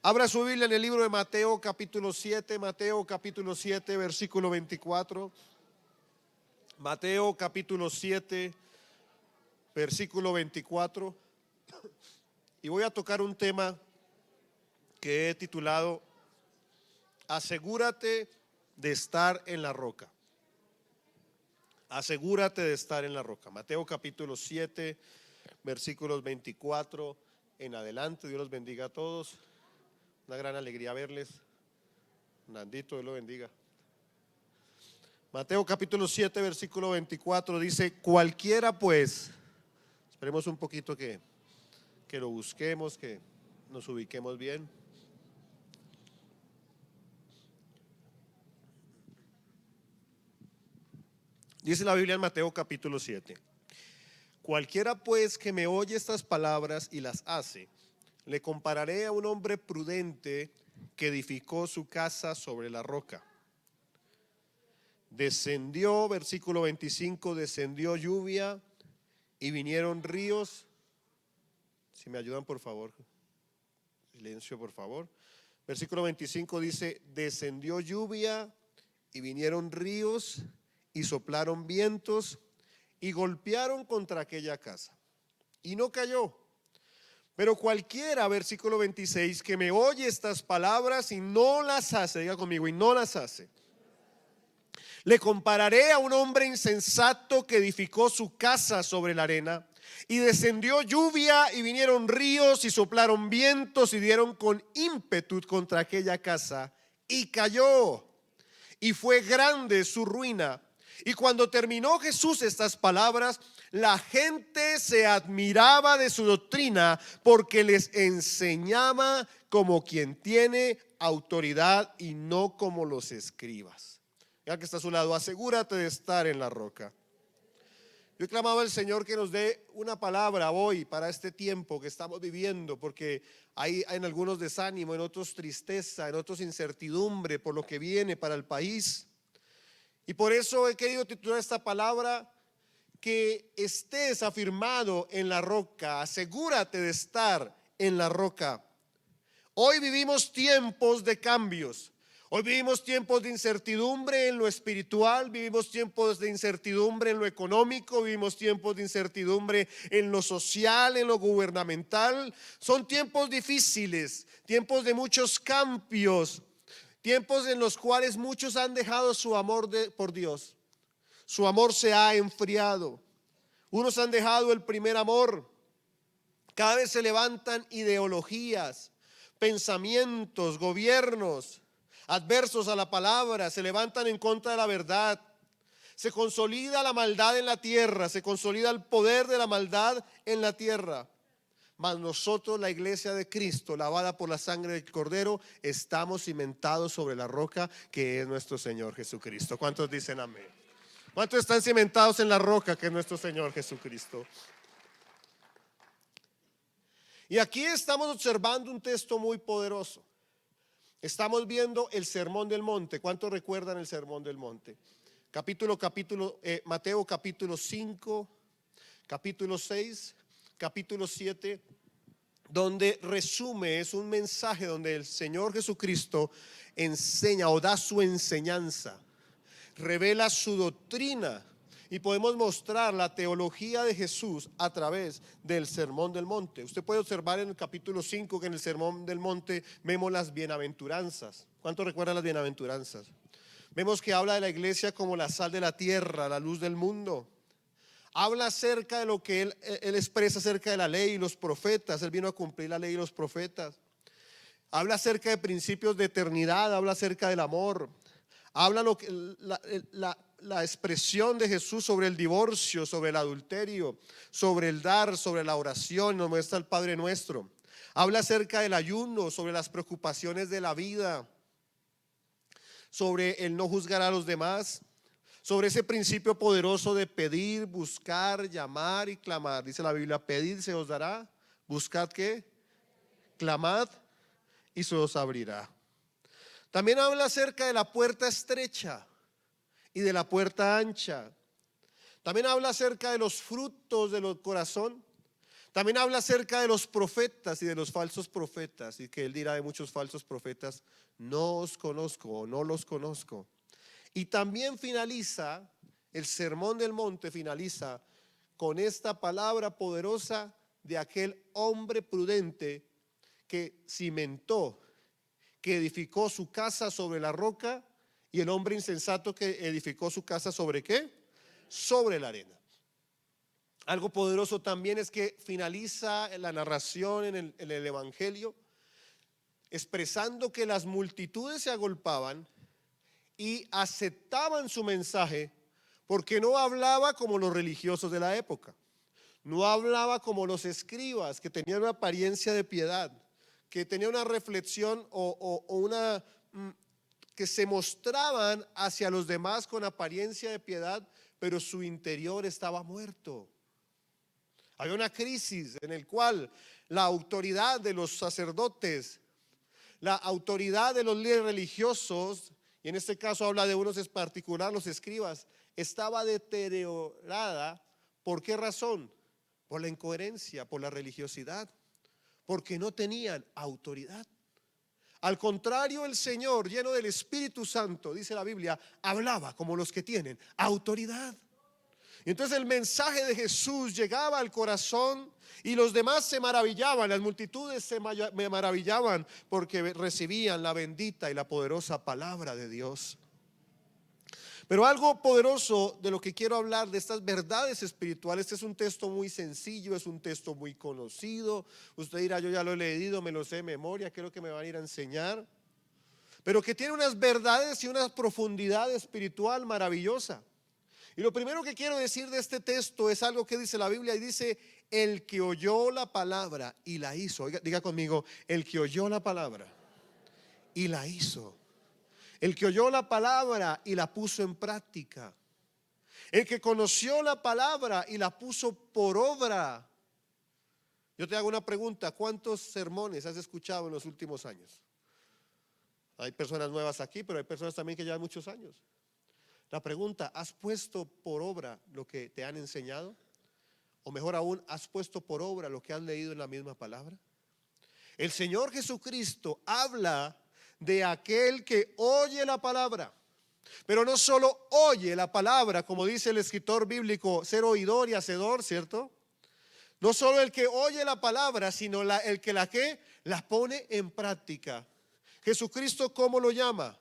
Abra su Biblia en el libro de Mateo capítulo 7, versículo 24. Mateo capítulo 7, versículo 24. Y voy a tocar un tema que he titulado Asegúrate de estar en la roca. Asegúrate de estar en la roca. Mateo capítulo 7, versículos 24 en adelante. Dios los bendiga a todos. Una gran alegría verles. Nandito, Dios lo bendiga. Mateo capítulo 7, versículo 24 dice: cualquiera pues, esperemos un poquito que lo busquemos, que nos ubiquemos bien. Dice la Biblia en Mateo capítulo 7: cualquiera pues que me oye estas palabras y las hace, le compararé a un hombre prudente que edificó su casa sobre la roca. Descendió, versículo 25, descendió lluvia y vinieron ríos. Si me ayudan, por favor. Silencio, por favor. Versículo 25 dice: descendió lluvia y vinieron ríos y soplaron vientos y golpearon contra aquella casa y no cayó. Pero cualquiera, versículo 26, que me oye estas palabras y no las hace, diga conmigo, y no las hace, le compararé a un hombre insensato que edificó su casa sobre la arena, y descendió lluvia y vinieron ríos y soplaron vientos y dieron con ímpetu contra aquella casa y cayó, y fue grande su ruina. Y cuando terminó Jesús estas palabras, la gente se admiraba de su doctrina, porque les enseñaba como quien tiene autoridad y no como los escribas. Ya que está a su lado, asegúrate de estar en la roca. Yo he clamado al Señor que nos dé una palabra hoy para este tiempo que estamos viviendo, porque hay en algunos desánimo, en otros tristeza, en otros incertidumbre por lo que viene para el país. Y por eso he querido titular esta palabra: que estés afirmado en la roca. Asegúrate de estar en la roca. Hoy vivimos tiempos de cambios. Hoy vivimos tiempos de incertidumbre en lo espiritual, vivimos tiempos de incertidumbre en lo económico, vivimos tiempos de incertidumbre en lo social, en lo gubernamental. Son tiempos difíciles, tiempos de muchos cambios, tiempos en los cuales muchos han dejado su amor por Dios. Su amor se ha enfriado. Unos han dejado el primer amor. Cada vez se levantan ideologías, pensamientos, gobiernos adversos a la palabra, se levantan en contra de la verdad. Se consolida la maldad en la tierra, se consolida el poder de la maldad en la tierra. Mas nosotros, la iglesia de Cristo, lavada por la sangre del Cordero, estamos cimentados sobre la roca que es nuestro Señor Jesucristo. ¿Cuántos dicen amén? ¿Cuántos están cimentados en la roca que es nuestro Señor Jesucristo? Y aquí estamos observando un texto muy poderoso. Estamos viendo el Sermón del Monte. ¿Cuántos recuerdan el Sermón del Monte? Mateo capítulo 5, capítulo 6, capítulo 7, donde resume, es un mensaje donde el Señor Jesucristo enseña o da su enseñanza, revela su doctrina, y podemos mostrar la teología de Jesús a través del Sermón del Monte. Usted puede observar en el capítulo 5 que en el Sermón del Monte vemos las bienaventuranzas. ¿Cuántos recuerdan las bienaventuranzas? Vemos que habla de la iglesia como la sal de la tierra, la luz del mundo. Habla acerca de lo que él expresa acerca de la ley y los profetas. Él vino a cumplir la ley y los profetas. Habla acerca de principios de eternidad, habla acerca del amor. Habla la expresión de Jesús sobre el divorcio, sobre el adulterio, sobre el dar, sobre la oración. Nos muestra el Padre Nuestro. Habla acerca del ayuno, sobre las preocupaciones de la vida, sobre el no juzgar a los demás, sobre ese principio poderoso de pedir, buscar, llamar y clamar. Dice la Biblia: pedid, se os dará; buscad, ¿qué? Clamad y se os abrirá. También habla acerca de la puerta estrecha y de la puerta ancha. También habla acerca de los frutos del corazón. También habla acerca de los profetas y de los falsos profetas, y que él dirá de muchos falsos profetas: no os conozco o no los conozco. Y también finaliza el sermón del monte, finaliza con esta palabra poderosa de aquel hombre prudente que cimentó, que edificó su casa sobre la roca, y el hombre insensato que edificó su casa ¿sobre qué? Sobre la arena. Algo poderoso también es que finaliza la narración en el Evangelio expresando que las multitudes se agolpaban y aceptaban su mensaje, porque no hablaba como los religiosos de la época, no hablaba como los escribas que tenían una apariencia de piedad, que tenían una reflexión que se mostraban hacia los demás con apariencia de piedad, pero su interior estaba muerto. Había una crisis en el cual la autoridad de los sacerdotes, la autoridad de los líderes religiosos, y en este caso habla de unos en particular, los escribas, estaba deteriorada. ¿Por qué razón? Por la incoherencia, por la religiosidad, porque no tenían autoridad. Al contrario, el Señor, lleno del Espíritu Santo, dice la Biblia, hablaba como los que tienen autoridad. Entonces el mensaje de Jesús llegaba al corazón y los demás se maravillaban, las multitudes se maravillaban porque recibían la bendita y la poderosa palabra de Dios. Pero algo poderoso de lo que quiero hablar, de estas verdades espirituales, es un texto muy sencillo, es un texto muy conocido. Usted dirá: yo ya lo he leído, me lo sé de memoria, creo que me van a ir a enseñar. Pero que tiene unas verdades y una profundidad espiritual maravillosa. Y lo primero que quiero decir de este texto es algo que dice la Biblia, y dice: el que oyó la palabra y la hizo. Oiga, diga conmigo: el que oyó la palabra y la hizo. El que oyó la palabra y la puso en práctica. El que conoció la palabra y la puso por obra. Yo te hago una pregunta: ¿cuántos sermones has escuchado en los últimos años? Hay personas nuevas aquí, pero hay personas también que llevan muchos años. La pregunta: ¿has puesto por obra lo que te han enseñado? O mejor aún, ¿has puesto por obra lo que has leído en la misma palabra? El Señor Jesucristo habla de aquel que oye la palabra, pero no solo oye la palabra, como dice el escritor bíblico, ser oidor y hacedor, ¿cierto? No solo el que oye la palabra, sino el que la pone en práctica. Jesucristo, ¿cómo lo llama?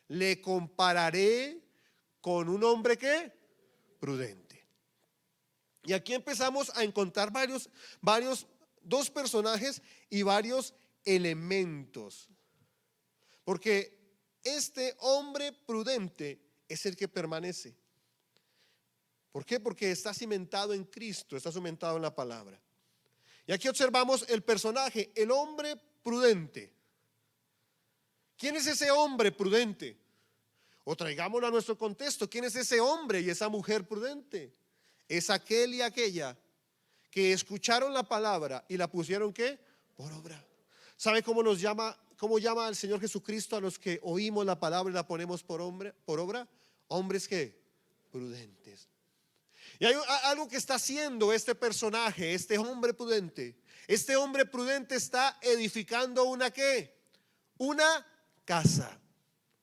Le compararé con un hombre ¿qué? Prudente. Y aquí empezamos a encontrar dos personajes y varios elementos. Porque este hombre prudente es el que permanece. ¿Por qué? Porque está cimentado en Cristo, está cimentado en la palabra. Y aquí observamos el personaje, el hombre prudente. ¿Quién es ese hombre prudente? O traigámoslo a nuestro contexto: ¿quién es ese hombre y esa mujer prudente? Es aquel y aquella que escucharon la palabra y la pusieron ¿qué? Por obra. ¿Sabe cómo llama al Señor Jesucristo a los que oímos la palabra y la ponemos por obra? Hombres ¿qué? Prudentes. Y hay algo que está haciendo este personaje, este hombre prudente. Este hombre prudente está edificando una ¿qué? Una casa.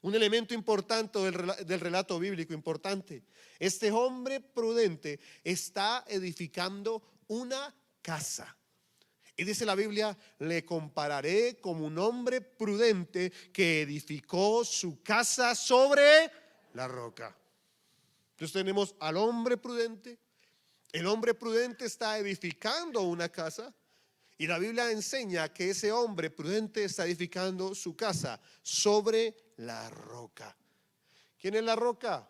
Un elemento importante del relato bíblico, importante. Este hombre prudente está edificando una casa. Y dice la Biblia: le compararé como un hombre prudente que edificó su casa sobre la roca. Entonces tenemos al hombre prudente. El hombre prudente está edificando una casa. Y la Biblia enseña que ese hombre prudente está edificando su casa sobre la roca. ¿Quién es la roca?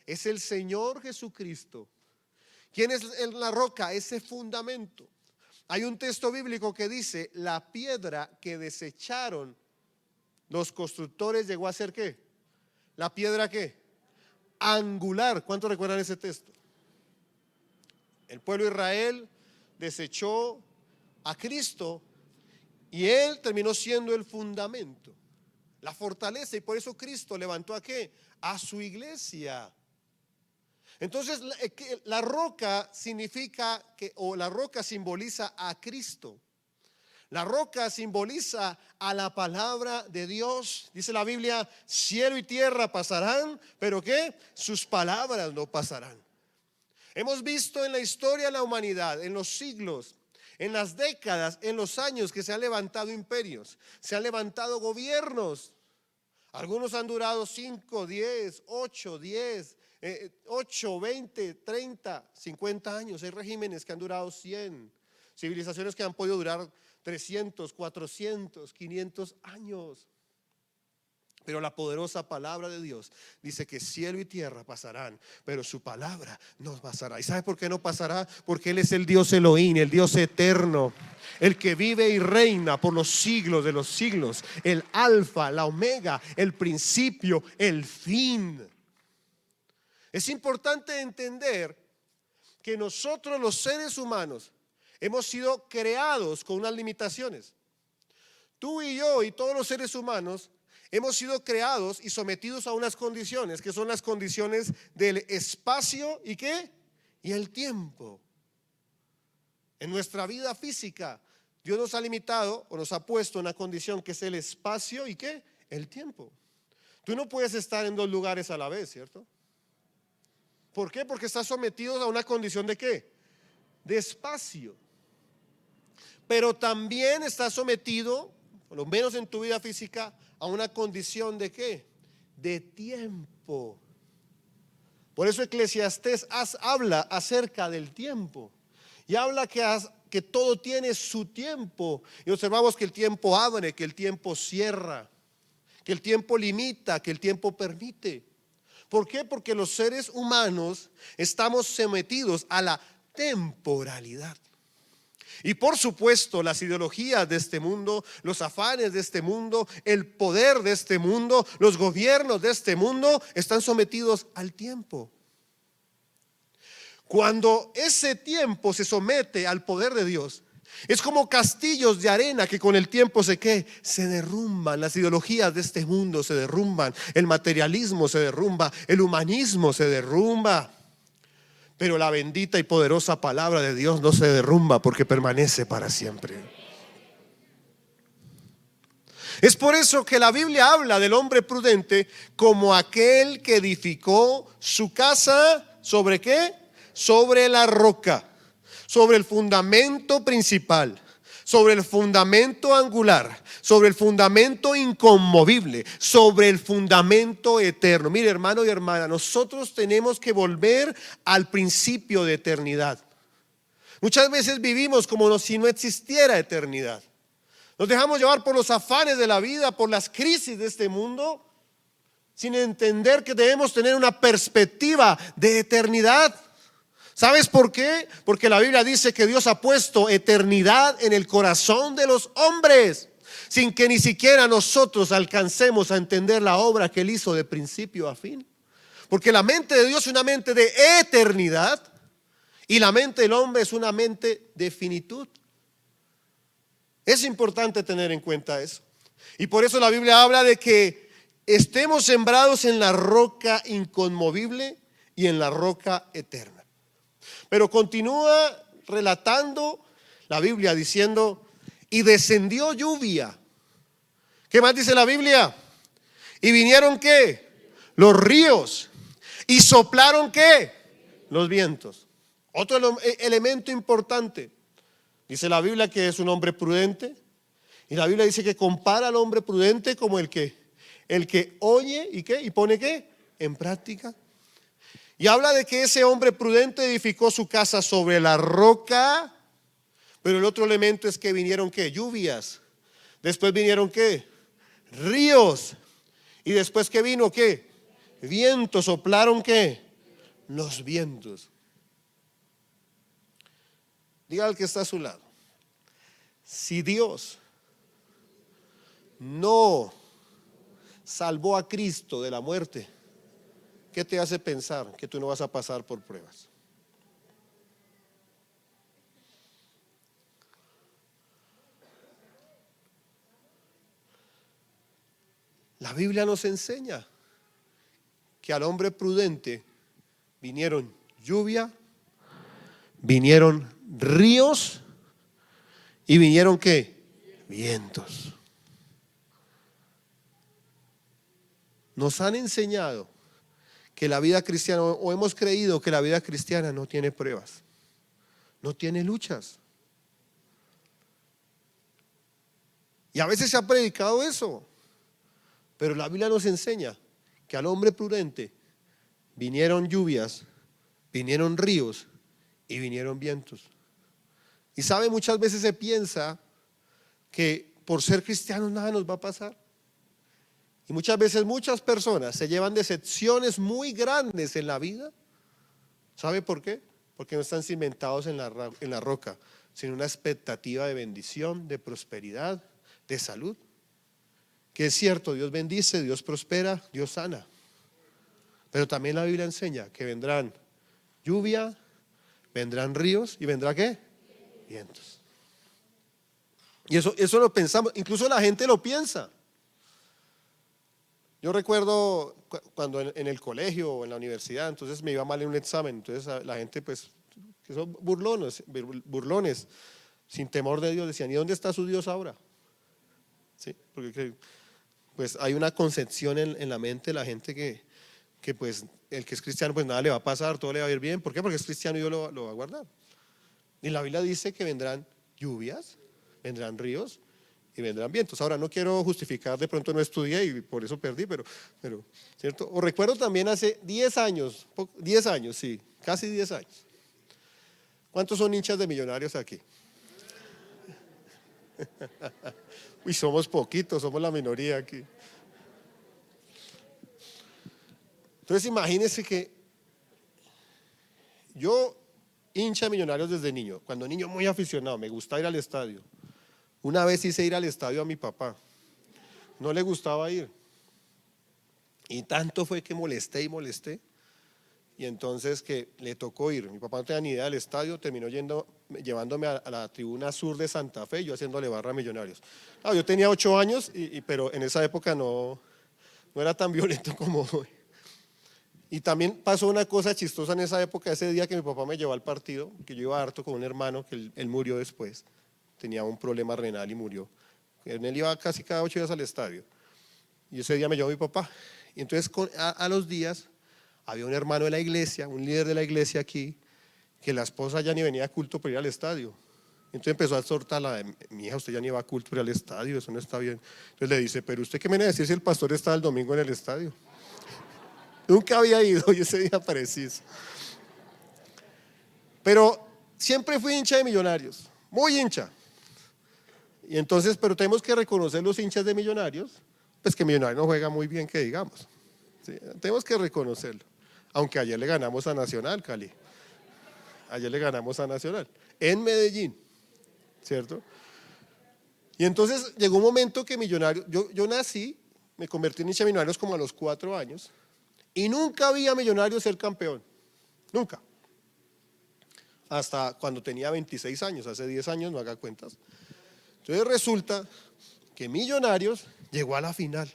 Es el Señor Jesucristo. ¿Quién es la roca? Ese fundamento. Hay un texto bíblico que dice: la piedra que desecharon los constructores llegó a ser ¿qué? La piedra ¿qué? Angular. ¿Cuántos recuerdan ese texto? El pueblo de Israel desechó a Cristo y Él terminó siendo el fundamento, la fortaleza, y por eso Cristo levantó ¿a qué? A su iglesia. Entonces la roca significa que, o la roca simboliza a Cristo. La roca simboliza a la palabra de Dios. Dice la Biblia, cielo y tierra pasarán, pero ¿qué? Sus palabras no pasarán. Hemos visto en la historia de la humanidad, en los siglos, en las décadas, en los años, que se han levantado imperios, se han levantado gobiernos. Algunos han durado 5, 10, 8, 10, 8, 20, 30, 50 años. Hay regímenes que han durado 100, civilizaciones que han podido durar 300, 400, 500 años. Pero la poderosa palabra de Dios dice que cielo y tierra pasarán, pero su palabra no pasará. ¿Y sabe por qué no pasará? Porque Él es el Dios Elohim, el Dios eterno, el que vive y reina por los siglos de los siglos, el alfa, la omega, el principio, el fin. Es importante entender que nosotros, los seres humanos, hemos sido creados con unas limitaciones. Tú y yo y todos los seres humanos hemos sido creados y sometidos a unas condiciones que son las condiciones del espacio y ¿qué? Y el tiempo. En nuestra vida física, Dios nos ha limitado o nos ha puesto una condición que es el espacio y ¿qué? El tiempo. Tú no puedes estar en dos lugares a la vez, ¿cierto? ¿Por qué? Porque estás sometido a una condición de ¿qué? De espacio. Pero también estás sometido, por lo menos en tu vida física, a una condición de ¿qué? De tiempo. Por eso Eclesiastés habla acerca del tiempo y habla que todo tiene su tiempo. Y observamos que el tiempo abre, que el tiempo cierra, que el tiempo limita, que el tiempo permite. ¿Por qué? Porque los seres humanos estamos sometidos a la temporalidad. Y por supuesto las ideologías de este mundo, los afanes de este mundo, el poder de este mundo, los gobiernos de este mundo están sometidos al tiempo. Cuando ese tiempo se somete al poder de Dios, es como castillos de arena que con el tiempo se derrumban. Las ideologías de este mundo se derrumban, el materialismo se derrumba, el humanismo se derrumba. Pero la bendita y poderosa palabra de Dios no se derrumba porque permanece para siempre. Es por eso que la Biblia habla del hombre prudente como aquel que edificó su casa ¿sobre qué? Sobre la roca, sobre el fundamento principal, sobre el fundamento angular, sobre el fundamento inconmovible, sobre el fundamento eterno. Mire, hermano y hermana, nosotros tenemos que volver al principio de eternidad. Muchas veces vivimos como si no existiera eternidad. Nos dejamos llevar por los afanes de la vida, por las crisis de este mundo, sin entender que debemos tener una perspectiva de eternidad. ¿Sabes por qué? Porque la Biblia dice que Dios ha puesto eternidad en el corazón de los hombres, sin que ni siquiera nosotros alcancemos a entender la obra que Él hizo de principio a fin. Porque la mente de Dios es una mente de eternidad y la mente del hombre es una mente de finitud. Es importante tener en cuenta eso. Y por eso la Biblia habla de que estemos sembrados en la roca inconmovible y en la roca eterna. Pero continúa relatando la Biblia diciendo, y descendió lluvia. ¿Qué más dice la Biblia? Y vinieron ¿qué? Los ríos. Y soplaron ¿qué? Los vientos. Otro elemento importante. Dice la Biblia que es un hombre prudente. Y la Biblia dice que compara al hombre prudente como el que oye y ¿qué? Y pone ¿qué? En práctica. Y habla de que ese hombre prudente edificó su casa sobre la roca. Pero el otro elemento es que vinieron ¿qué? Lluvias. Después vinieron ¿qué? Ríos. Y después que vino ¿qué? Vientos. Soplaron ¿qué? Los vientos. Diga al que está a su lado, si Dios no salvó a Cristo de la muerte, ¿qué te hace pensar que tú no vas a pasar por pruebas? La Biblia nos enseña que al hombre prudente vinieron lluvia, vinieron ríos y vinieron ¿qué? Vientos. Nos han enseñado que la vida cristiana, o hemos creído que la vida cristiana no tiene pruebas, no tiene luchas. Y a veces se ha predicado eso, pero la Biblia nos enseña que al hombre prudente vinieron lluvias, vinieron ríos y vinieron vientos. Y sabe, muchas veces se piensa que por ser cristianos nada nos va a pasar. Y muchas veces muchas personas se llevan decepciones muy grandes en la vida. ¿Sabe por qué? Porque no están cimentados en la roca, sino una expectativa de bendición, de prosperidad, de salud. Que es cierto, Dios bendice, Dios prospera, Dios sana. Pero también la Biblia enseña que vendrán lluvia, vendrán ríos y vendrá ¿qué? Vientos. Y eso lo pensamos, incluso la gente lo piensa. Yo recuerdo cuando en el colegio o en la universidad, entonces me iba mal en un examen, entonces la gente pues, que son burlones, sin temor de Dios, decían, ¿y dónde está su Dios ahora? ¿Sí? Porque pues hay una concepción en la mente de la gente que pues el que es cristiano pues nada le va a pasar, todo le va a ir bien. ¿Por qué? Porque es cristiano y Dios lo va a guardar. Y la Biblia dice que vendrán lluvias, vendrán ríos y vendrán vientos. Ahora no quiero justificar, de pronto no estudié y por eso perdí, pero ¿cierto? O recuerdo también hace 10 años, sí, casi 10 años. ¿Cuántos son hinchas de Millonarios aquí? Uy, somos poquitos, somos la minoría aquí. Entonces imagínense que yo hincha de Millonarios desde niño, cuando niño muy aficionado, me gustaba ir al estadio. Una vez hice ir al estadio a mi papá, no le gustaba ir. Y tanto fue que molesté, y entonces que le tocó ir. Mi papá no tenía ni idea del estadio, terminó llevándome a la tribuna sur de Santa Fe, yo haciéndole barra a Millonarios. Yo tenía 8 años, pero en esa época no era tan violento como hoy. Y también pasó una cosa chistosa en esa época, ese día que mi papá me llevó al partido, que yo iba harto con un hermano, que él murió después, tenía un problema renal y murió. Él iba casi cada 8 días al estadio. Y ese día me llevó mi papá. Y entonces a los días había un hermano de la iglesia, un líder de la iglesia aquí, que la esposa ya ni venía a culto para ir al estadio. Entonces empezó a exhortarla, mi hija, usted ya ni va a culto para ir al estadio, eso no está bien. Entonces le dice, pero usted qué me viene a decir si el pastor está el domingo en el estadio. Nunca había ido y ese día preciso. Pero siempre fui hincha de Millonarios, muy hincha. Y entonces, pero tenemos que reconocer los hinchas de Millonarios, pues que Millonarios no juega muy bien, que digamos. ¿Sí? Tenemos que reconocerlo. Aunque ayer le ganamos a Nacional, Cali. Ayer le ganamos a Nacional, en Medellín, ¿cierto? Y entonces llegó un momento que Millonarios, yo nací, me convertí en hincha de Millonarios como a los 4 años. Y nunca vi a Millonarios ser campeón, nunca. Hasta cuando tenía 26 años, hace 10 años, no haga cuentas. Entonces resulta que Millonarios llegó a la final.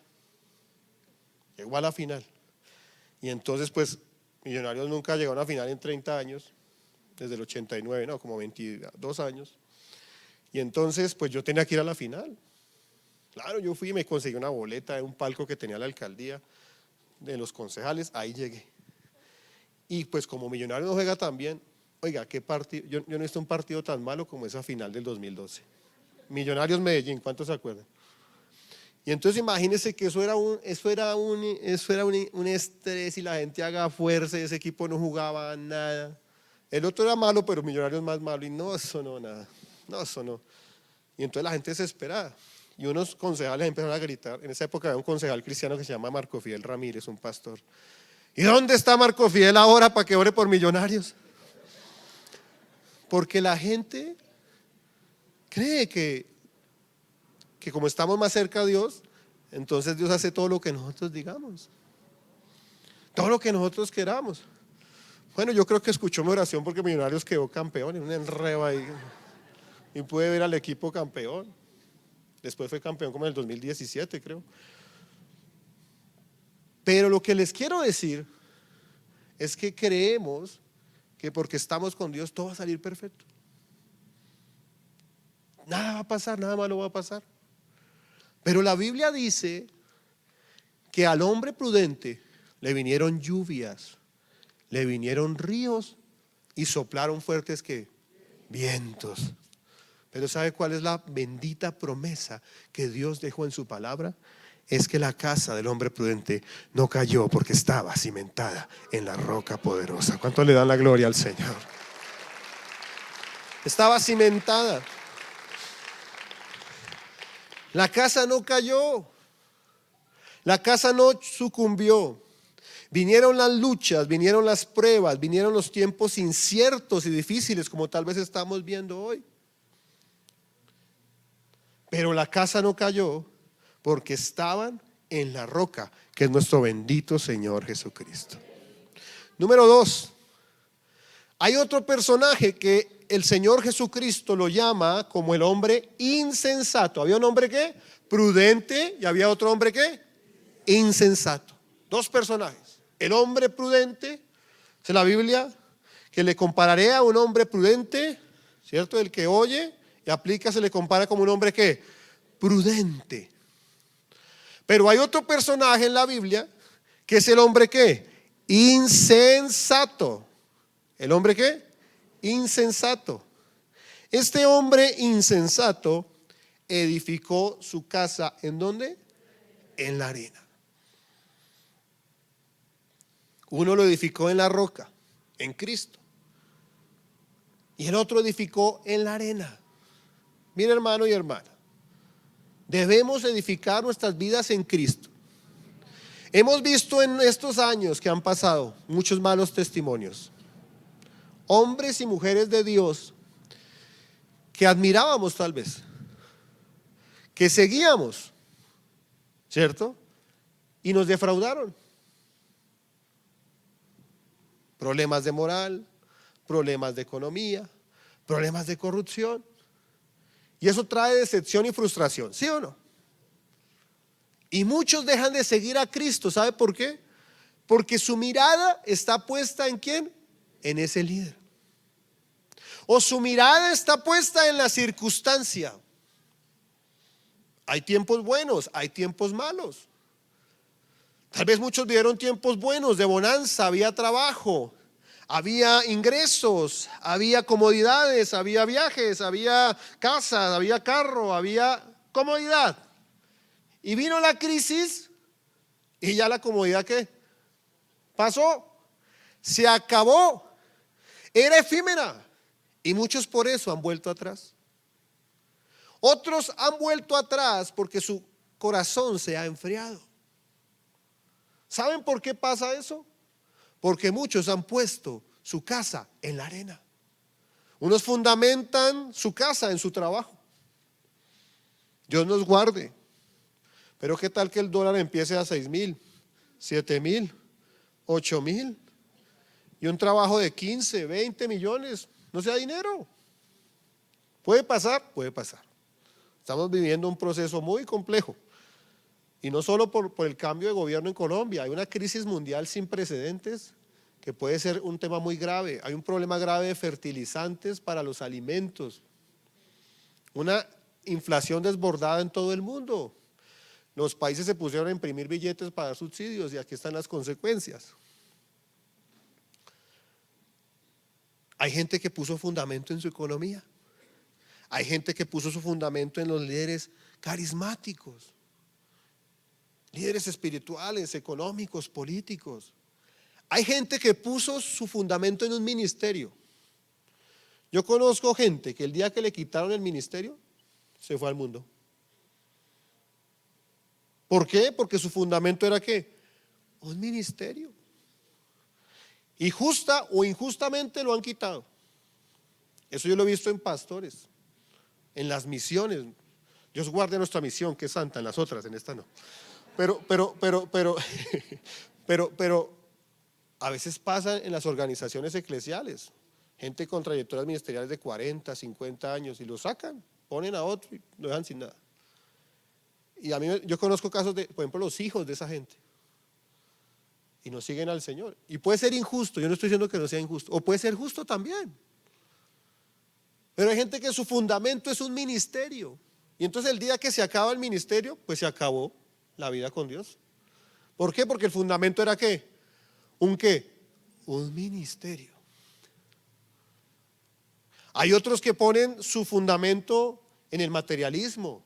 Y entonces pues Millonarios nunca llegó a una final en 30 años, desde el 89, no, como 22 años. Y entonces pues yo tenía que ir a la final. Claro, yo fui y me conseguí una boleta de un palco que tenía la alcaldía, de los concejales, ahí llegué. Y pues como Millonarios no juega tan bien, oiga, qué partido, yo no he visto un partido tan malo como esa final del 2012. Millonarios Medellín, ¿cuántos se acuerdan? Y entonces imagínense que eso era un estrés y la gente haga fuerza y ese equipo no jugaba nada. El otro era malo, pero Millonarios más malo y no, eso no, nada. No, eso no. Y entonces la gente desesperada. Y unos concejales empezaron a gritar. En esa época había un concejal cristiano que se llama Marco Fidel Ramírez, un pastor. ¿Y dónde está Marco Fidel ahora para que ore por Millonarios? Porque la gente cree que como estamos más cerca a Dios, entonces Dios hace todo lo que nosotros digamos, todo lo que nosotros queramos. Bueno, yo creo que escuchó mi oración porque Millonarios quedó campeón en un enredo ahí y pude ver al equipo campeón. Después fue campeón como en el 2017, creo. Pero lo que les quiero decir es que creemos que porque estamos con Dios todo va a salir perfecto. Nada va a pasar, nada malo va a pasar. Pero la Biblia dice que al hombre prudente le vinieron lluvias, le vinieron ríos y soplaron fuertes que vientos. Pero ¿sabe cuál es la bendita promesa que Dios dejó en su palabra? Es que la casa del hombre prudente no cayó porque estaba cimentada en la roca poderosa. ¿Cuánto le dan la gloria al Señor? Estaba cimentada. La casa no cayó. La casa no sucumbió. Vinieron las luchas, vinieron las pruebas, vinieron los tiempos inciertos y difíciles como tal vez estamos viendo hoy. Pero la casa no cayó porque estaban en la roca, que es nuestro bendito Señor Jesucristo. Número 2. Hay otro personaje que el Señor Jesucristo lo llama como el hombre insensato. Había un hombre que prudente y había otro hombre que insensato. Dos personajes. El hombre prudente, dice la Biblia, que le compararé a un hombre prudente, ¿cierto? El que oye y aplica se le compara como un hombre que prudente. Pero hay otro personaje en la Biblia que es el hombre que insensato. ¿El hombre qué? Insensato. Este hombre insensato edificó su casa ¿en dónde? En la arena. Uno lo edificó en la roca, en Cristo. Y el otro edificó en la arena. Mira, hermano y hermana, debemos edificar nuestras vidas en Cristo. Hemos visto en estos años que han pasado muchos malos testimonios. Hombres y mujeres de Dios que admirábamos tal vez, que seguíamos, ¿cierto? Y nos defraudaron. Problemas de moral, problemas de economía, problemas de corrupción. Y eso trae decepción y frustración, ¿sí o no? Y muchos dejan de seguir a Cristo, ¿sabe por qué? Porque su mirada está puesta ¿en quién? En ese líder. O su mirada está puesta en la circunstancia. Hay tiempos buenos, hay tiempos malos. Tal vez muchos vivieron tiempos buenos de bonanza, había trabajo, había ingresos, había comodidades, había viajes, había casas, había carro, había comodidad. Y vino la crisis y ya la comodidad ¿qué? Pasó, se acabó, era efímera y muchos por eso han vuelto atrás. Otros han vuelto atrás porque su corazón se ha enfriado. ¿Saben por qué pasa eso? Porque muchos han puesto su casa en la arena. Unos fundamentan su casa en su trabajo. Dios nos guarde. Pero ¿qué tal que el dólar empiece a 6,000, 7,000, 8,000? Y un trabajo de 15, 20 millones no sea dinero. ¿Puede pasar? Puede pasar. Estamos viviendo un proceso muy complejo. Y no solo por el cambio de gobierno en Colombia, hay una crisis mundial sin precedentes que puede ser un tema muy grave. Hay un problema grave de fertilizantes para los alimentos. Una inflación desbordada en todo el mundo. Los países se pusieron a imprimir billetes para dar subsidios y aquí están las consecuencias. Hay gente que puso fundamento en su economía. Hay gente que puso su fundamento en los líderes carismáticos. Líderes espirituales, económicos, políticos. Hay gente que puso su fundamento en un ministerio. Yo conozco gente que el día que le quitaron el ministerio, se fue al mundo. ¿Por qué? Porque su fundamento era ¿qué? Un ministerio. Y justa o injustamente lo han quitado. Eso yo lo he visto en pastores, en las misiones. Dios guarde nuestra misión, que es santa, en las otras, en esta no. Pero a veces pasa en las organizaciones eclesiales, gente con trayectorias ministeriales de 40, 50 años y lo sacan, ponen a otro y lo dejan sin nada. Y yo conozco casos de, por ejemplo, los hijos de esa gente. y no siguen al Señor. Y puede ser injusto, yo no estoy diciendo que no sea injusto, o puede ser justo también. Pero hay gente que su fundamento es un ministerio. Y entonces el día que se acaba el ministerio, pues se acabó la vida con Dios. ¿Por qué? Porque el fundamento era ¿qué? ¿Un qué? Un ministerio. Hay otros que ponen su fundamento en el materialismo.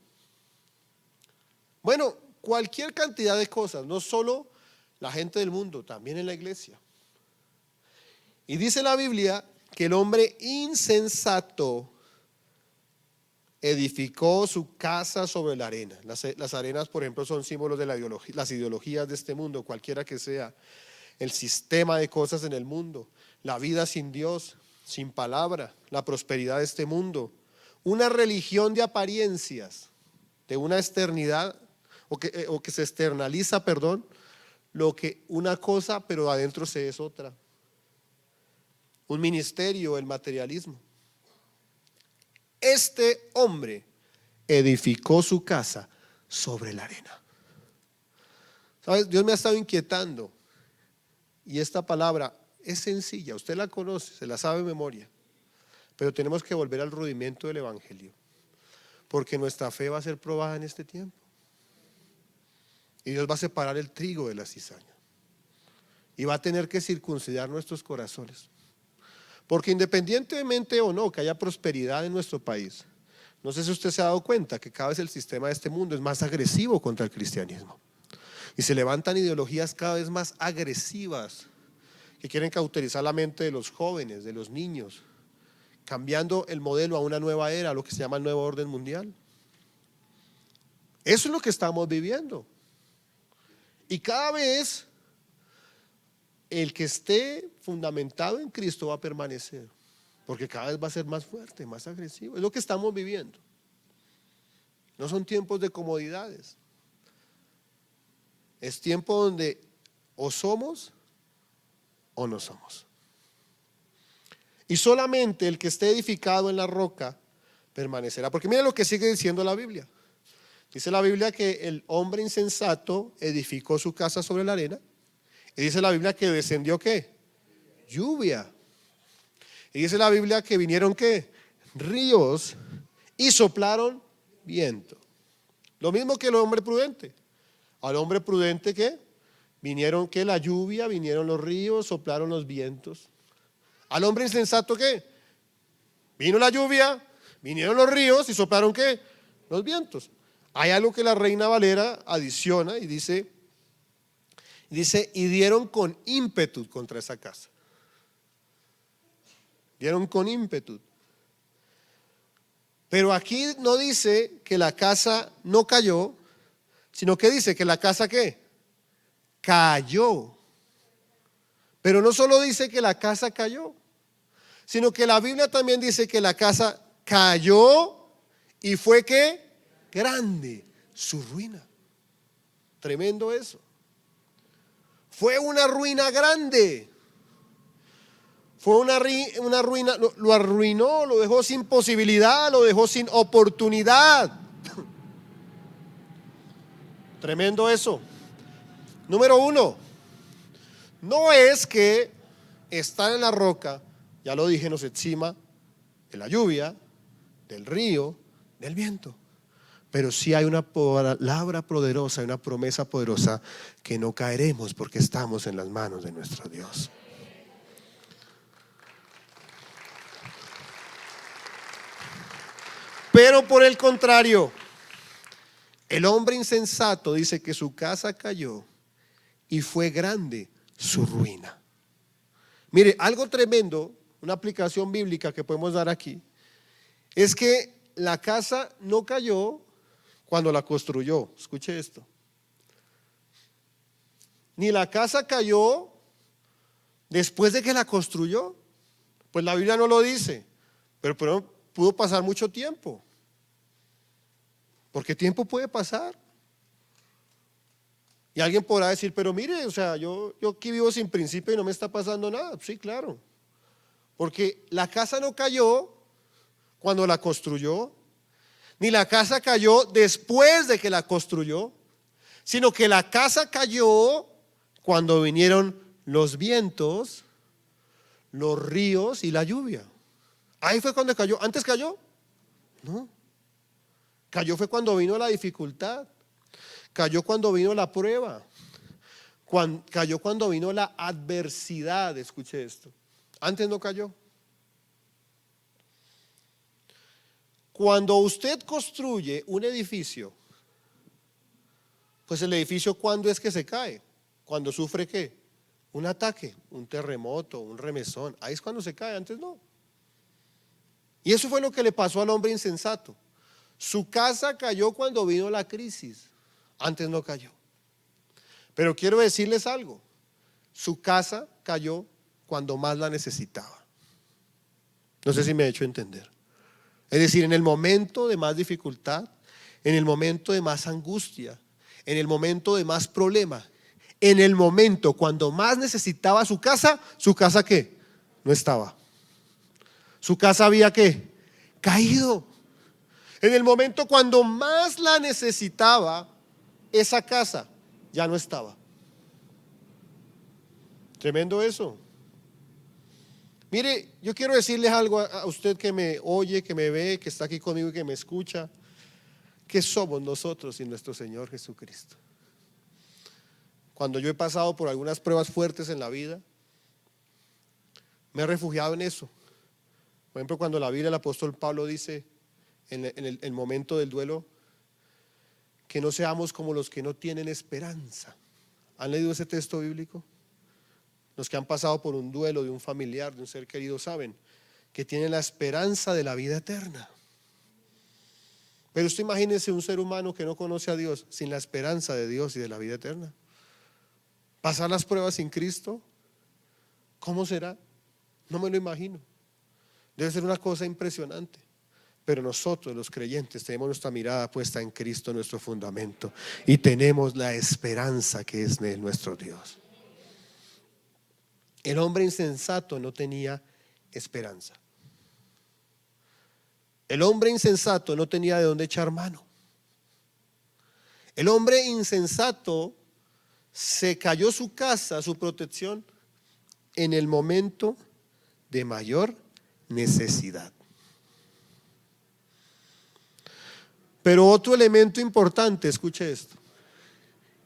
Bueno, cualquier cantidad de cosas, no solo la gente del mundo, también en la iglesia. Y dice la Biblia que el hombre insensato edificó su casa sobre la arena. Las arenas, por ejemplo, son símbolos de las ideologías de este mundo, cualquiera que sea el sistema de cosas en el mundo, la vida sin Dios, sin palabra, la prosperidad de este mundo, una religión de apariencias, de una externidad, o que se externaliza, perdón, lo que una cosa, pero adentro se es otra. Un ministerio, el materialismo. Este hombre edificó su casa sobre la arena. ¿Sabes? Dios me ha estado inquietando. Y esta palabra es sencilla, usted la conoce, se la sabe de memoria. Pero tenemos que volver al rudimento del evangelio. Porque nuestra fe va a ser probada en este tiempo. Y Dios va a separar el trigo de la cizaña. Y va a tener que circuncidar nuestros corazones. Porque independientemente o no que haya prosperidad en nuestro país, no sé si usted se ha dado cuenta que cada vez el sistema de este mundo es más agresivo contra el cristianismo. Y se levantan ideologías cada vez más agresivas que quieren cauterizar la mente de los jóvenes, de los niños, cambiando el modelo a una nueva era, a lo que se llama el nuevo orden mundial. Eso es lo que estamos viviendo. Y cada vez el que esté fundamentado en Cristo va a permanecer, porque cada vez va a ser más fuerte, más agresivo. Es lo que estamos viviendo. No son tiempos de comodidades. Es tiempo donde o somos o no somos. Y solamente el que esté edificado en la roca permanecerá. Porque mira lo que sigue diciendo la Biblia. Dice la Biblia que el hombre insensato edificó su casa sobre la arena. Y dice la Biblia que descendió ¿qué? Lluvia. Y dice la Biblia que vinieron ¿qué? Ríos y soplaron viento. Lo mismo que el hombre prudente. Al hombre prudente ¿qué? Vinieron ¿qué? La lluvia, vinieron los ríos, soplaron los vientos. Al hombre insensato ¿qué? Vino la lluvia, vinieron los ríos y soplaron ¿qué? Los vientos. Hay algo que la Reina Valera adiciona y dice, y dieron con ímpetu contra esa casa. Dieron con ímpetu. Pero aquí no dice que la casa no cayó, sino que dice que la casa ¿qué? Cayó. Pero no solo dice que la casa cayó, sino que la Biblia también dice que la casa cayó y fue ¿qué? Grande su ruina. Tremendo eso. Fue una ruina grande. Fue una ruina, lo arruinó, lo dejó sin posibilidad, lo dejó sin oportunidad. Tremendo eso. Número 1, no es que estar en la roca, ya lo dije, nos encima de la lluvia, del río, del viento. Pero sí hay una palabra poderosa, una promesa poderosa que no caeremos porque estamos en las manos de nuestro Dios. Pero por el contrario, el hombre insensato dice que su casa cayó y fue grande su ruina. Mire, algo tremendo, una aplicación bíblica que podemos dar aquí, es que la casa no cayó cuando la construyó. Escuche esto. Ni la casa cayó después de que la construyó. Pues la Biblia no lo dice, pero pudo pasar mucho tiempo. Porque tiempo puede pasar. Y alguien podrá decir, pero mire, o sea, yo aquí vivo sin principio y no me está pasando nada. Sí, claro. Porque la casa no cayó cuando la construyó, ni la casa cayó después de que la construyó, sino que la casa cayó cuando vinieron los vientos, los ríos y la lluvia. Ahí fue cuando cayó. ¿Antes cayó? No. Cayó fue cuando vino la dificultad. Cayó cuando vino la prueba. Cayó cuando vino la adversidad. Escuche esto. Antes no cayó. Cuando usted construye un edificio, pues el edificio, ¿cuándo es que se cae? Cuando sufre ¿qué? Un ataque, un terremoto, un remesón. Ahí es cuando se cae, antes no. Y eso fue lo que le pasó al hombre insensato. Su casa cayó cuando vino la crisis, antes no cayó. Pero quiero decirles algo, su casa cayó cuando más la necesitaba. No sé si me he hecho entender. Es decir, en el momento de más dificultad, en el momento de más angustia, en el momento de más problema, en el momento cuando más necesitaba su casa ¿qué? No estaba. Su casa había ¿qué? Caído. En el momento cuando más la necesitaba, esa casa ya no estaba. Tremendo eso. Mire, yo quiero decirles algo a usted que me oye, que me ve, que está aquí conmigo y que me escucha. ¿Qué somos nosotros sin nuestro Señor Jesucristo? Cuando yo he pasado por algunas pruebas fuertes en la vida, me he refugiado en eso. Por ejemplo, cuando la Biblia, el apóstol Pablo dice en el momento del duelo, que no seamos como los que no tienen esperanza. ¿Han leído ese texto bíblico? Los que han pasado por un duelo de un familiar, de un ser querido, saben que tienen la esperanza de la vida eterna. Pero usted imagínese un ser humano que no conoce a Dios sin la esperanza de Dios y de la vida eterna. Pasar las pruebas sin Cristo, ¿cómo será? No me lo imagino. Debe ser una cosa impresionante. Pero nosotros los creyentes tenemos nuestra mirada puesta en Cristo, nuestro fundamento, y tenemos la esperanza que es de nuestro Dios. El hombre insensato no tenía esperanza. El hombre insensato no tenía de dónde echar mano. El hombre insensato se cayó su casa, su protección, en el momento de mayor necesidad. Pero otro elemento importante, escuche esto,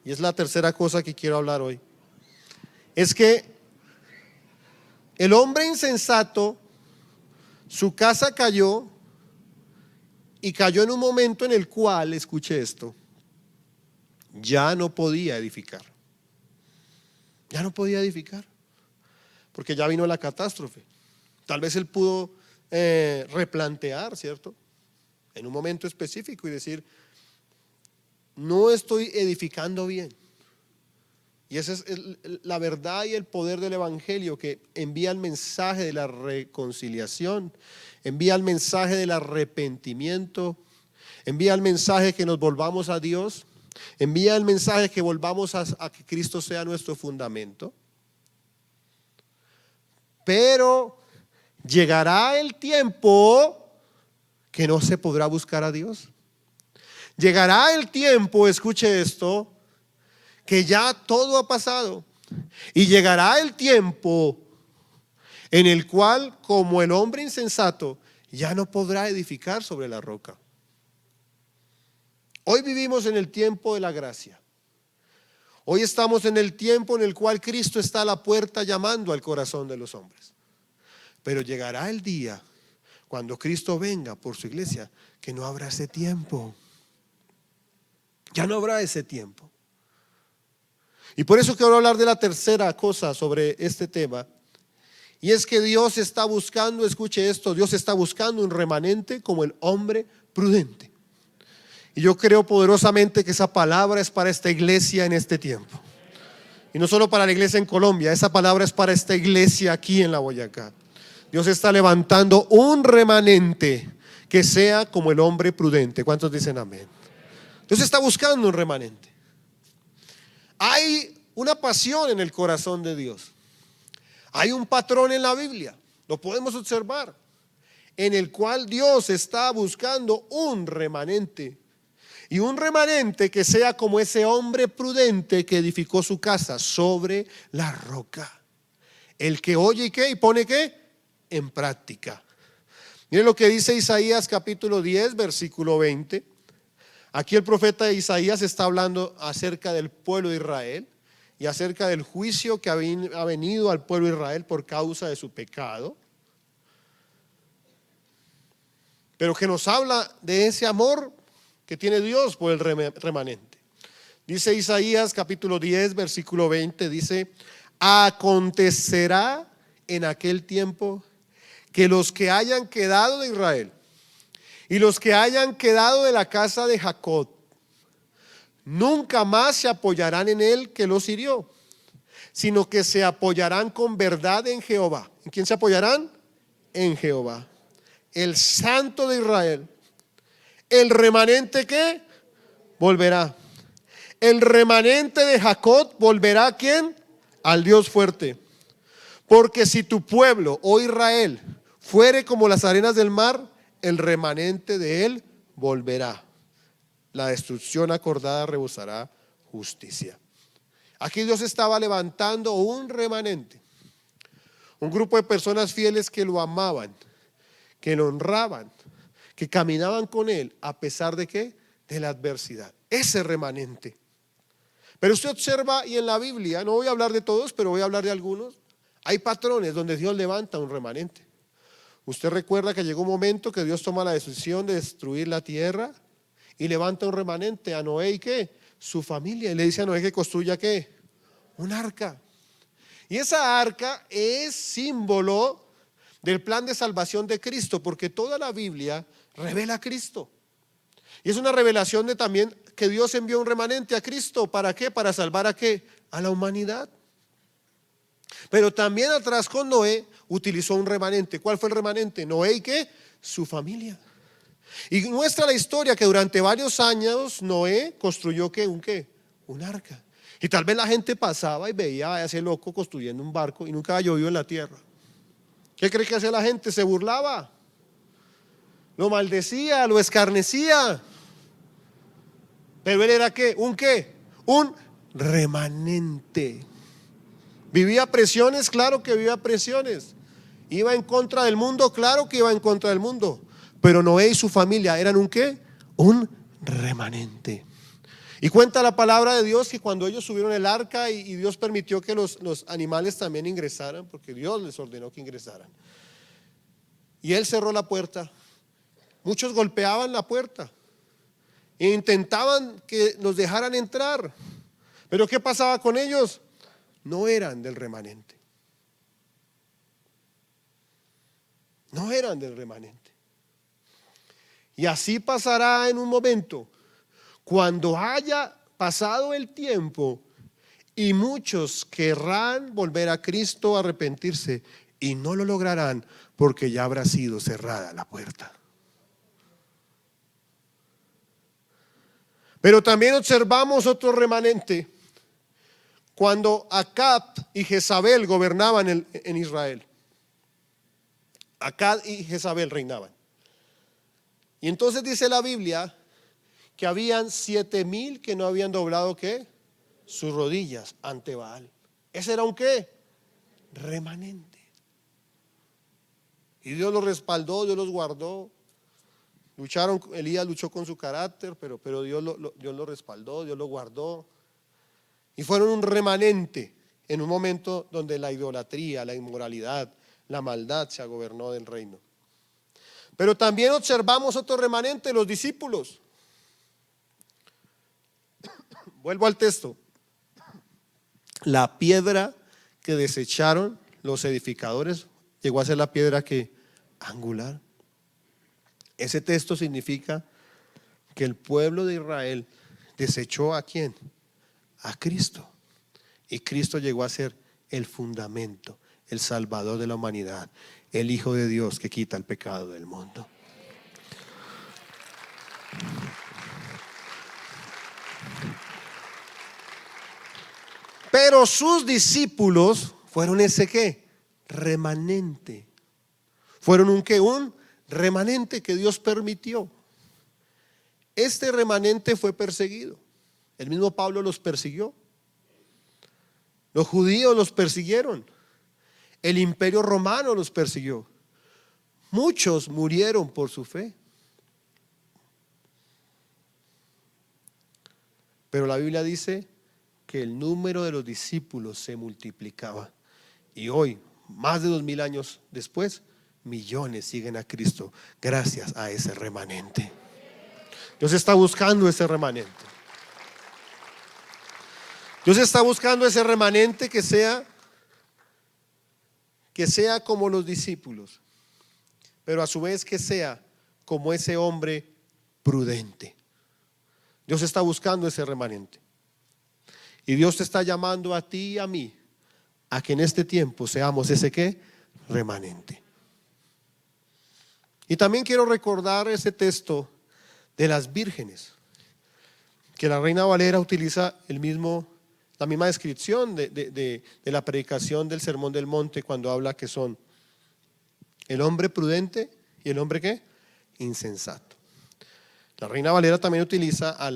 y es la tercera cosa que quiero hablar hoy, es que el hombre insensato, su casa cayó, y cayó en un momento en el cual, escuche esto, ya no podía edificar. Ya no podía edificar, porque ya vino la catástrofe. Tal vez él pudo replantear, ¿cierto? En un momento específico y decir, no estoy edificando bien. Y esa es la verdad y el poder del evangelio, que envía el mensaje de la reconciliación, envía el mensaje del arrepentimiento, envía el mensaje que nos volvamos a Dios, envía el mensaje que volvamos a que Cristo sea nuestro fundamento. Pero llegará el tiempo que no se podrá buscar a Dios. Llegará el tiempo, escuche esto, que ya todo ha pasado, y llegará el tiempo en el cual, como el hombre insensato, ya no podrá edificar sobre la roca. Hoy vivimos en el tiempo de la gracia. Hoy estamos en el tiempo en el cual Cristo está a la puerta llamando al corazón de los hombres. Pero llegará el día cuando Cristo venga por su iglesia, que no habrá ese tiempo. Ya no habrá ese tiempo. Y por eso quiero hablar de la tercera cosa sobre este tema. Y es que Dios está buscando, escuche esto, Dios está buscando un remanente como el hombre prudente. Y yo creo poderosamente que esa palabra es para esta iglesia en este tiempo. Y no solo para la iglesia en Colombia, esa palabra es para esta iglesia aquí en la Boyacá. Dios está levantando un remanente que sea como el hombre prudente. ¿Cuántos dicen amén? Dios está buscando un remanente. Hay una pasión en el corazón de Dios. Hay un patrón en la Biblia, lo podemos observar, en el cual Dios está buscando un remanente, Y un remanente que sea como ese hombre prudente que edificó su casa sobre la roca. El que oye y qué, y pone qué, en práctica. Miren lo que dice Isaías capítulo 10, versículo 20. Aquí el profeta Isaías está hablando acerca del pueblo de Israel y acerca del juicio que ha venido al pueblo de Israel por causa de su pecado. Pero que nos habla de ese amor que tiene Dios por el remanente. Dice Isaías capítulo 10, versículo 20, dice: acontecerá en aquel tiempo que los que hayan quedado de Israel y los que hayan quedado de la casa de Jacob nunca más se apoyarán en él que los hirió, sino que se apoyarán con verdad en Jehová. ¿En quién se apoyarán? En Jehová, el Santo de Israel. El remanente que volverá. El remanente de Jacob volverá ¿a quién? Al Dios fuerte. Porque si tu pueblo, oh Israel, fuere como las arenas del mar, el remanente de él volverá. La destrucción acordada rebosará justicia. Aquí Dios estaba levantando un remanente, un grupo de personas fieles que lo amaban, que lo honraban, que caminaban con él a pesar de ¿qué? De la adversidad. Ese remanente. Pero usted observa, y en la Biblia, no voy a hablar de todos, pero voy a hablar de algunos, hay patrones donde Dios levanta un remanente. Usted recuerda que llegó un momento que Dios toma la decisión de destruir la tierra y levanta un remanente a Noé y ¿qué? Su familia, y le dice a Noé que construya ¿qué? Un arca. Y esa arca es símbolo del plan de salvación de Cristo, porque toda la Biblia revela a Cristo. Y es una revelación de también que Dios envió un remanente a Cristo. ¿Para qué? Para salvar a ¿qué? A la humanidad. Pero también atrás con Noé utilizó un remanente. ¿Cuál fue el remanente? Noé y ¿qué? Su familia. Y muestra la historia que durante varios años Noé construyó ¿qué? Un arca. Y tal vez la gente pasaba y veía a ese loco construyendo un barco y nunca llovió en la tierra. ¿Qué cree que hacía la gente? Se burlaba, lo maldecía, lo escarnecía. Pero él era ¿qué? Un remanente. ¿Vivía presiones? Claro que vivía presiones. ¿Iba en contra del mundo? Claro que iba en contra del mundo. Pero Noé y su familia eran un ¿qué? Un remanente. Y cuenta la palabra de Dios que cuando ellos subieron el arca y Dios permitió que los animales también ingresaran, porque Dios les ordenó que ingresaran, y él cerró la puerta, muchos golpeaban la puerta e intentaban que los dejaran entrar. Pero ¿qué pasaba con ellos? No eran del remanente. No eran del remanente. Y así pasará en un momento, cuando haya pasado el tiempo y muchos querrán volver a Cristo, arrepentirse, y no lo lograrán porque ya habrá sido cerrada la puerta. Pero también observamos otro remanente cuando Acab y Jezabel gobernaban en Israel. Acab y Jezabel reinaban. Y entonces dice la Biblia que habían 7,000 que no habían doblado ¿qué? Sus rodillas ante Baal. Ese era un ¿qué? Remanente. Y Dios los respaldó, Dios los guardó. Elías luchó con su carácter, pero Dios lo respaldó, Dios lo guardó. Y fueron un remanente en un momento donde la idolatría, la inmoralidad, la maldad se gobernó del reino. Pero también observamos otro remanente, los discípulos. Vuelvo al texto. La piedra que desecharon los edificadores llegó a ser la piedra que angular. Ese texto significa que el pueblo de Israel desechó ¿a quién? A Cristo. Y Cristo llegó a ser el fundamento, el Salvador de la humanidad, el Hijo de Dios que quita el pecado del mundo. Pero sus discípulos fueron ese ¿qué? Remanente. Fueron un ¿qué? Un remanente que Dios permitió. Este remanente fue perseguido. El mismo Pablo los persiguió. Los judíos los persiguieron. El imperio romano los persiguió. Muchos murieron por su fe. Pero la Biblia dice que el número de los discípulos se multiplicaba. Y hoy, más de 2000 años después, millones siguen a Cristo gracias a ese remanente. Dios está buscando ese remanente. Dios está buscando ese remanente que sea como los discípulos, pero a su vez que sea como ese hombre prudente. Dios está buscando ese remanente. Y Dios te está llamando a ti y a mí a que en este tiempo seamos ese ¿qué? Remanente. Y también quiero recordar ese texto de las vírgenes, que la Reina Valera utiliza la misma descripción de la predicación del Sermón del Monte, cuando habla que son el hombre prudente y el hombre ¿qué? Insensato. La Reina Valera también utiliza a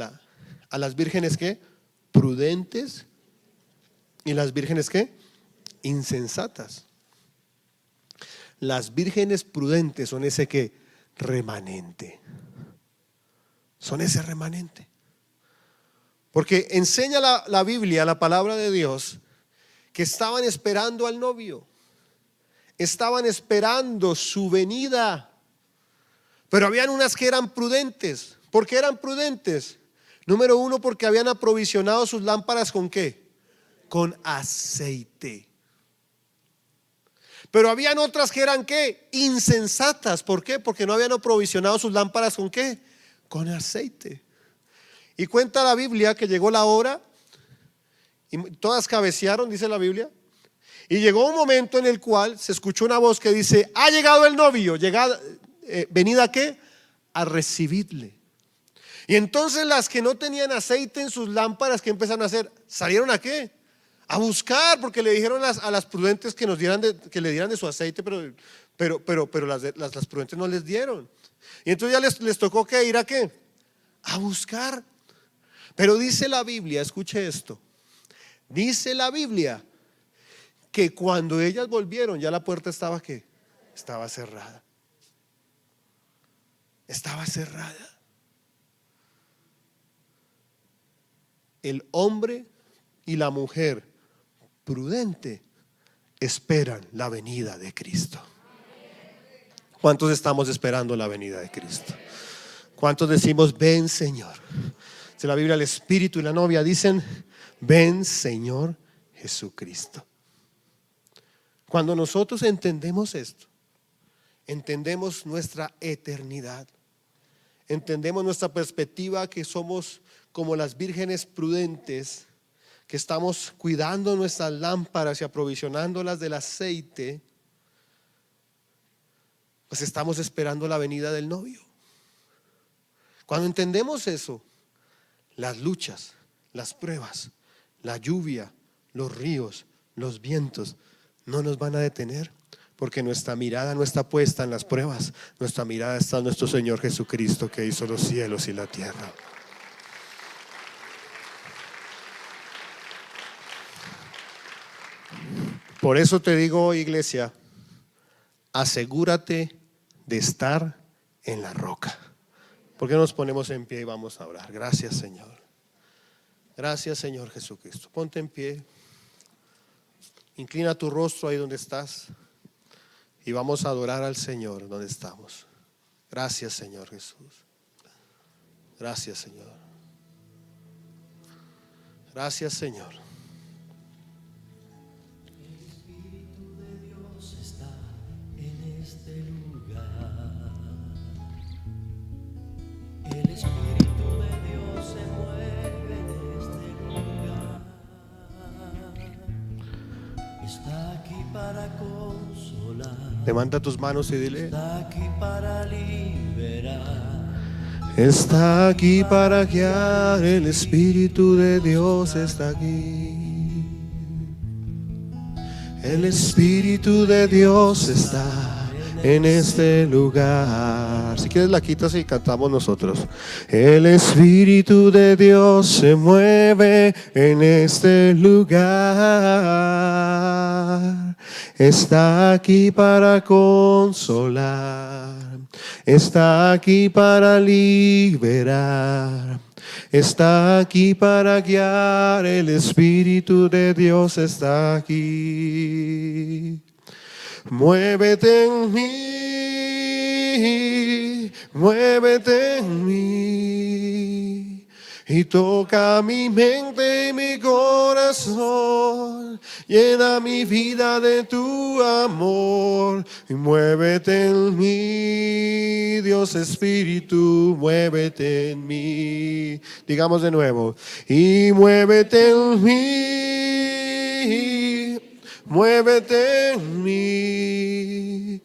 las vírgenes ¿qué? Prudentes y las vírgenes ¿qué? Insensatas. Las vírgenes prudentes son ese ¿qué? Remanente. Son ese remanente. Porque enseña la Biblia, la palabra de Dios, que estaban esperando al novio. Estaban esperando su venida. Pero habían unas que eran prudentes. ¿Por qué eran prudentes? Número uno, porque habían aprovisionado sus lámparas ¿con qué? Con aceite. Pero habían otras que eran ¿qué? Insensatas. ¿Por qué? Porque no habían aprovisionado sus lámparas ¿con qué? Con aceite. Y cuenta la Biblia que llegó la hora y todas cabecearon, dice la Biblia. Y llegó un momento en el cual se escuchó una voz que dice: ha llegado el novio, venid a ¿qué? A recibirle. Y entonces las que no tenían aceite en sus lámparas, ¿qué empezaron a hacer? ¿Salieron a qué? A buscar, porque le dijeron a las prudentes que le dieran de su aceite, pero las prudentes no les dieron. Y entonces ya les tocó ¿qué? Ir a ¿qué? A buscar. Pero dice la Biblia, escuche esto, dice la Biblia que cuando ellas volvieron ya la puerta estaba ¿qué? Estaba cerrada. Estaba cerrada. El hombre y la mujer prudente esperan la venida de Cristo. ¿Cuántos estamos esperando la venida de Cristo? ¿Cuántos decimos: ven Señor? Si la Biblia, el Espíritu y la novia dicen: ven Señor Jesucristo. Cuando nosotros entendemos esto, entendemos nuestra eternidad, entendemos nuestra perspectiva, que somos como las vírgenes prudentes, que estamos cuidando nuestras lámparas y aprovisionándolas del aceite, pues estamos esperando la venida del novio. Cuando entendemos eso, las luchas, las pruebas, la lluvia, los ríos, los vientos no nos van a detener, porque nuestra mirada no está puesta en las pruebas, nuestra mirada está en nuestro Señor Jesucristo, que hizo los cielos y la tierra. Por eso te digo, iglesia, asegúrate de estar en la roca. ¿Por qué nos ponemos en pie y vamos a orar? Gracias, Señor. Gracias, Señor Jesucristo. Ponte en pie. Inclina tu rostro ahí donde estás y vamos a adorar al Señor donde estamos. Gracias, Señor Jesús. Gracias, Señor. Gracias, Señor. El Espíritu de Dios se mueve en este lugar. Está aquí para consolar. Levanta tus manos y dile: está aquí para liberar. Está aquí para guiar. El Espíritu de Dios está aquí. El Espíritu de Dios está en este lugar. Si quieres la quitas y cantamos nosotros. El Espíritu de Dios se mueve en este lugar. Está aquí para consolar. Está aquí para liberar. Está aquí para guiar. El Espíritu de Dios está aquí. Muévete en mí, muévete en mí, y toca mi mente y mi corazón. Llena mi vida de tu amor y muévete en mí, Dios Espíritu, muévete en mí. Digamos de nuevo, y muévete en mí, muévete en mí.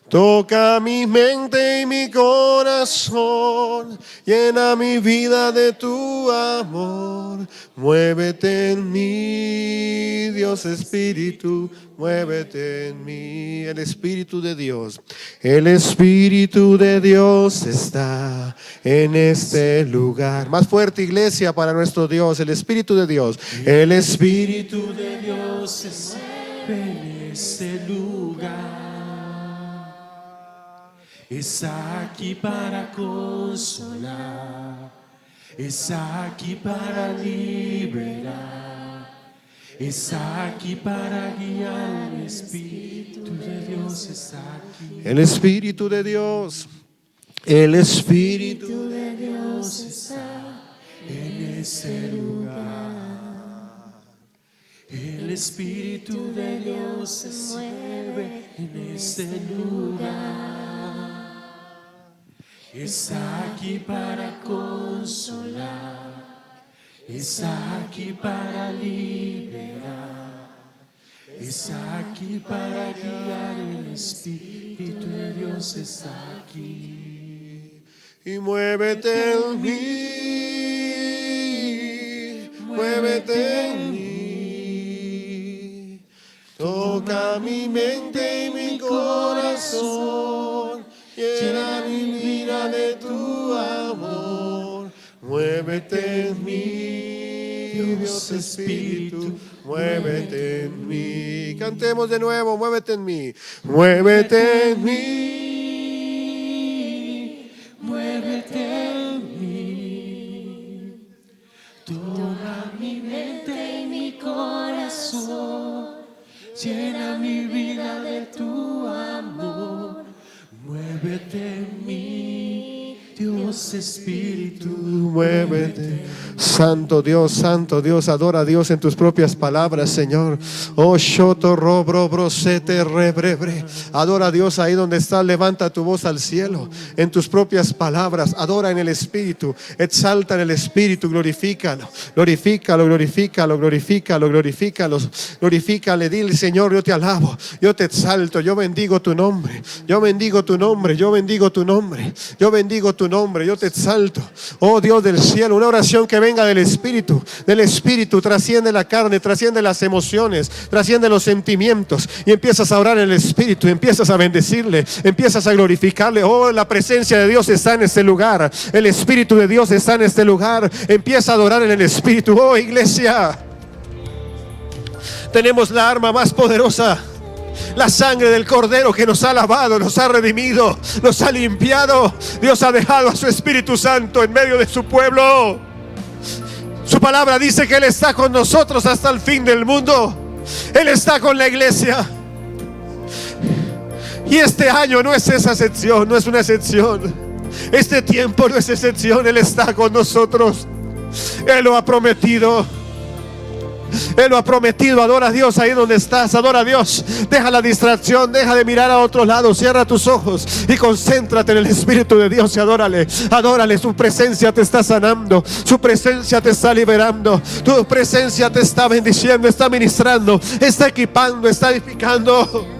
Toca mi mente y mi corazón, llena mi vida de tu amor. Muévete en mí, Dios Espíritu, muévete en mí. El Espíritu de Dios, el Espíritu de Dios está en este lugar. Más fuerte, iglesia, para nuestro Dios, el Espíritu de Dios. El Espíritu de Dios se mueve en este lugar. Está aquí para consolar, está aquí para liberar, está aquí para guiar. El Espíritu de Dios está aquí. El Espíritu de Dios, el Espíritu de Dios está en este lugar. El Espíritu de Dios se mueve en este lugar. Está aquí para consolar, está aquí para liberar, está aquí para guiar. El Espíritu de Dios está aquí. y muévete en mí, muévete en mí. Toca mi mente y mi corazón, llena mi vida de tu amor. Muévete en mí, Dios Espíritu, muévete en mí. Cantemos de nuevo, muévete en mí, muévete en mí, muévete en mí. Toca mi mente y mi corazón, llena mi vida de tu amor. Muévete en mí, Dios Espíritu, muévete. Santo Dios, adora a Dios en tus propias palabras, Señor. Oh, shoto robro brosete rebrebre. Adora a Dios ahí donde estás, levanta tu voz al cielo en tus propias palabras. Adora en el Espíritu, exalta en el Espíritu, glorifícalo, glorifícalo, glorifícalo, glorifícalo, glorifícalo, glorifícale, dile: Señor, yo te alabo, yo te exalto, yo bendigo tu nombre, yo bendigo tu nombre, yo bendigo tu nombre, yo bendigo tu nombre, yo te exalto. Oh Dios del cielo, una oración que venga del Espíritu, trasciende la carne, trasciende las emociones, trasciende los sentimientos, y empiezas a orar en el Espíritu, empiezas a bendecirle, empiezas a glorificarle. Oh, la presencia de Dios está en este lugar, el Espíritu de Dios está en este lugar. Empieza a adorar en el Espíritu. Oh, iglesia, tenemos la arma más poderosa, la sangre del Cordero que nos ha lavado, nos ha redimido, nos ha limpiado. Dios ha dejado a su Espíritu Santo en medio de su pueblo. Su palabra dice que Él está con nosotros hasta el fin del mundo. Él está con la iglesia. Y este año no es esa excepción, no es una excepción. Este tiempo no es excepción. Él está con nosotros. Él lo ha prometido. Él lo ha prometido. Adora a Dios ahí donde estás. Adora a Dios. Deja la distracción. Deja de mirar a otro lado. Cierra tus ojos y concéntrate en el Espíritu de Dios y adórale. Adórale. Su presencia te está sanando. Su presencia te está liberando. Tu presencia te está bendiciendo. Está ministrando. Está equipando. Está edificando.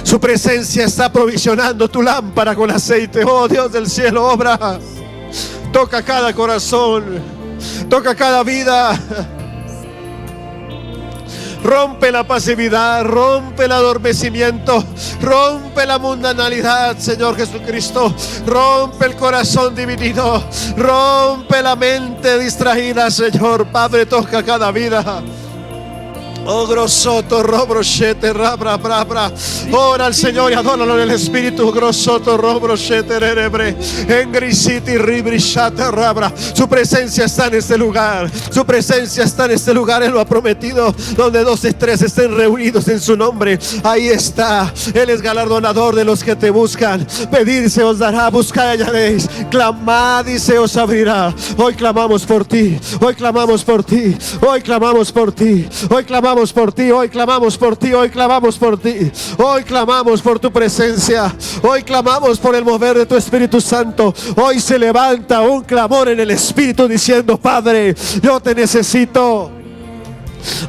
Su presencia está provisionando tu lámpara con aceite. Oh Dios del cielo, obra. Toca cada corazón. Toca cada vida. Rompe la pasividad, rompe el adormecimiento, rompe la mundanalidad, Señor Jesucristo. Rompe el corazón dividido, rompe la mente distraída, Señor. Padre, toca cada vida. Oh, grosoto, robrochete, rabra, brabra. Ora al Señor y adóralo en el Espíritu. Grosoto, robrochete, rerebre. Engrisiti, ribrishata, rabra. Su presencia está en este lugar. Su presencia está en este lugar. Él lo ha prometido. Donde 2 y 3 estén reunidos en su nombre, ahí está. Él es galardonador de los que te buscan. Pedid y se os dará, buscad y hallaréis, clamad y se os abrirá. Hoy clamamos por ti. Hoy clamamos por ti. Hoy clamamos por ti. Hoy clamamos por ti, hoy clamamos por ti, hoy clamamos por ti, hoy clamamos por tu presencia, hoy clamamos por el mover de tu Espíritu Santo. Hoy se levanta un clamor en el Espíritu diciendo: Padre, yo te necesito.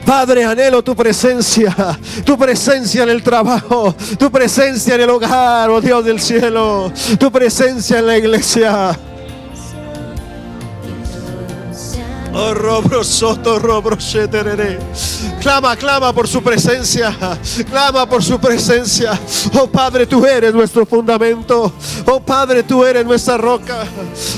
Padre, anhelo tu presencia en el trabajo, tu presencia en el hogar, oh Dios del cielo, tu presencia en la iglesia. Oh, robrosoto, robrocheterere. Clama, clama por su presencia. Clama por su presencia. Oh Padre, tú eres nuestro fundamento. Oh Padre, tú eres nuestra roca.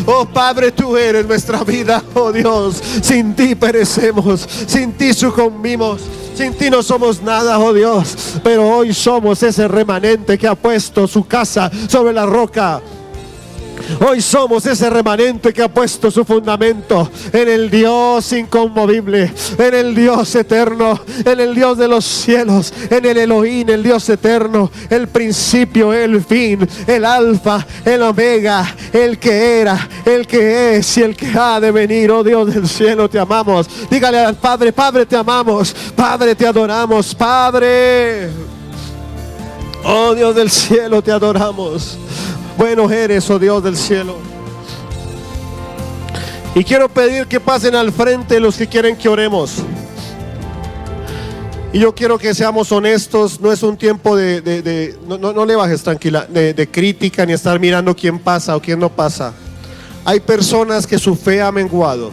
Oh Padre, tú eres nuestra vida. Oh Dios, sin ti perecemos, sin ti sucumbimos. Sin ti no somos nada, oh Dios. Pero hoy somos ese remanente que ha puesto su casa sobre la roca. Hoy somos ese remanente que ha puesto su fundamento en el Dios inconmovible, en el Dios eterno, en el Dios de los cielos, en el Elohim, el Dios eterno, el principio, el fin, el alfa, el omega, el que era, el que es y el que ha de venir. Oh Dios del cielo, te amamos. Dígale al Padre: Padre, te amamos. Padre, te adoramos. Padre, oh Dios del cielo, te adoramos. Bueno eres, oh Dios del cielo. Y quiero pedir que pasen al frente los que quieren que oremos. Y yo quiero que seamos honestos. No es un tiempo no le bajes, tranquila, de crítica, ni estar mirando quién pasa o quién no pasa. Hay personas que su fe ha menguado.